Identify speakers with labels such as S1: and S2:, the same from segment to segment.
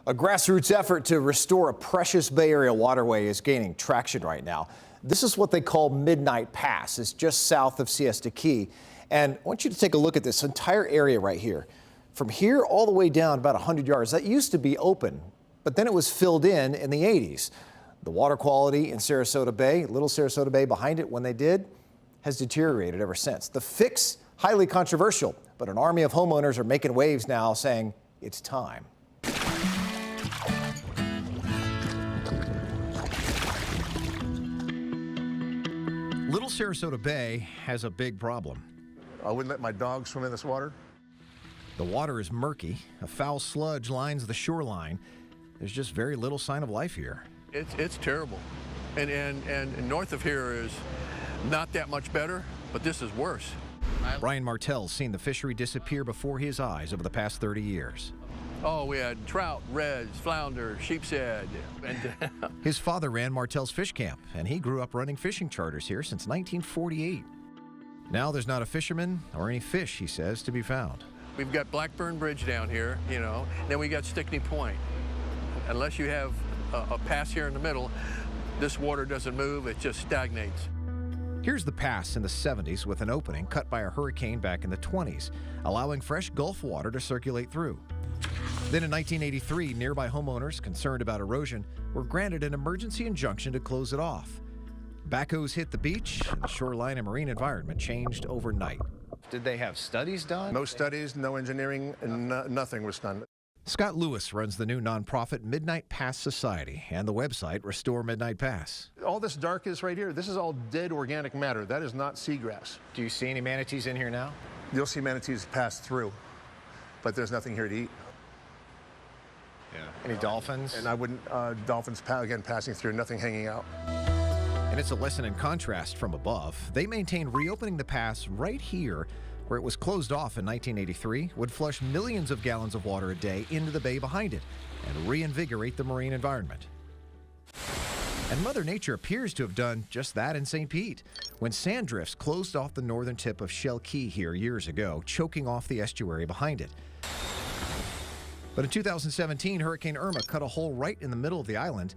S1: A grassroots effort to restore a precious Bay Area waterway is gaining traction right now. This is what they call Midnight Pass. It's just south of Siesta Key. And I want you to take a look at this entire area right here. From here all the way down about 100 yards, that used to be open, but then it was filled in the 80s. The water quality in Sarasota Bay, little Sarasota Bay behind it when they did, has deteriorated ever since. The fix, highly controversial, but an army of homeowners are making waves now saying it's time. Little Sarasota Bay has a big problem.
S2: I wouldn't let my dog swim in this water.
S1: The water is murky. A foul sludge lines the shoreline. There's just very little sign of life here.
S3: It's terrible. And north of here is not that much better, but this is worse.
S1: Brian Martell's seen the fishery disappear before his eyes over the past 30 years.
S3: Oh, we had trout, reds, flounder, sheep's head. And
S1: His father ran Martell's fish camp, and he grew up running fishing charters here since 1948. Now there's not a fisherman or any fish, he says, to be found.
S3: we've got Blackburn Bridge down here, you know, then we got Stickney Point. Unless you have a pass here in the middle, this water doesn't move, it just stagnates.
S1: Here's the pass in the 70s with an opening cut by a hurricane back in the 20s, allowing fresh Gulf water to circulate through. Then in 1983, nearby homeowners concerned about erosion were granted an emergency injunction to close it off. Backhoes hit the beach, and the shoreline and marine environment changed overnight. Did they have studies done?
S2: No studies, no engineering, and nothing was done.
S1: Scott Lewis runs the new nonprofit Midnight Pass Society and the website Restore Midnight Pass.
S2: All this dark is right here. This is all dead organic matter. That is not seagrass.
S1: Do you see any manatees in here now?
S2: You'll see manatees pass through, but there's nothing here to eat.
S1: Yeah. Any dolphins?
S2: And I wouldn't, dolphins, again, passing through, nothing hanging out.
S1: And it's a lesson in contrast from above. They maintain reopening the pass right here, where it was closed off in 1983, would flush millions of gallons of water a day into the bay behind it and reinvigorate the marine environment. And Mother Nature appears to have done just that in St. Pete, when sand drifts closed off the northern tip of Shell Key here years ago, choking off the estuary behind it. But in 2017, Hurricane Irma cut a hole right in the middle of the island,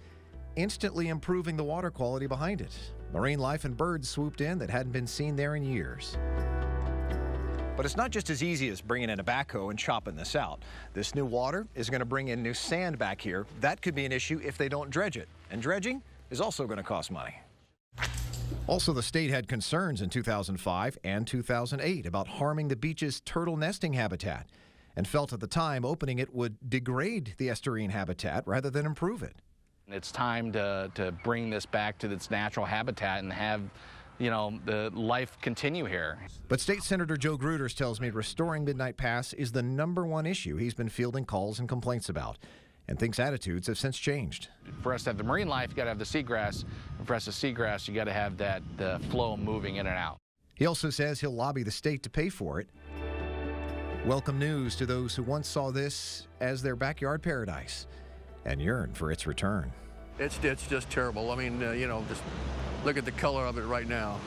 S1: instantly improving the water quality behind it. Marine life and birds swooped in that hadn't been seen there in years. But it's not just as easy as bringing in a backhoe and chopping this out. This new water is going to bring in new sand back here. That could be an issue if they don't dredge it. And dredging is also going to cost money. Also, the state had concerns in 2005 and 2008 about harming the beach's turtle nesting habitat, and felt at the time opening it would degrade the estuarine habitat rather than improve it.
S4: It's time to bring this back to its natural habitat and have, you know, the life continue here.
S1: But State Senator Joe Gruters tells me restoring Midnight Pass is the #1 issue he's been fielding calls and complaints about, and thinks attitudes have since changed.
S4: For us to have the marine life, you got to have the seagrass. And for us to seagrass, you got to have the flow moving in and out.
S1: He also says he'll lobby the state to pay for it. Welcome news to those who once saw this as their backyard paradise and yearn for its return.
S3: It's just terrible. I mean, you know, just look at the color of it right now.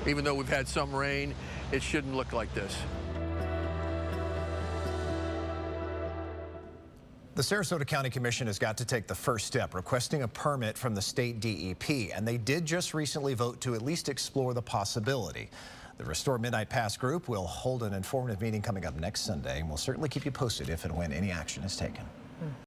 S3: Even though we've had some rain, it shouldn't look like this. The Sarasota County Commission has got to take the first step, requesting a permit from the state DEP, and they did just recently vote to at least explore the possibility. The Restore Midnight Pass group will hold an informative meeting coming up next Sunday, and we'll certainly keep you posted if and when any action is taken.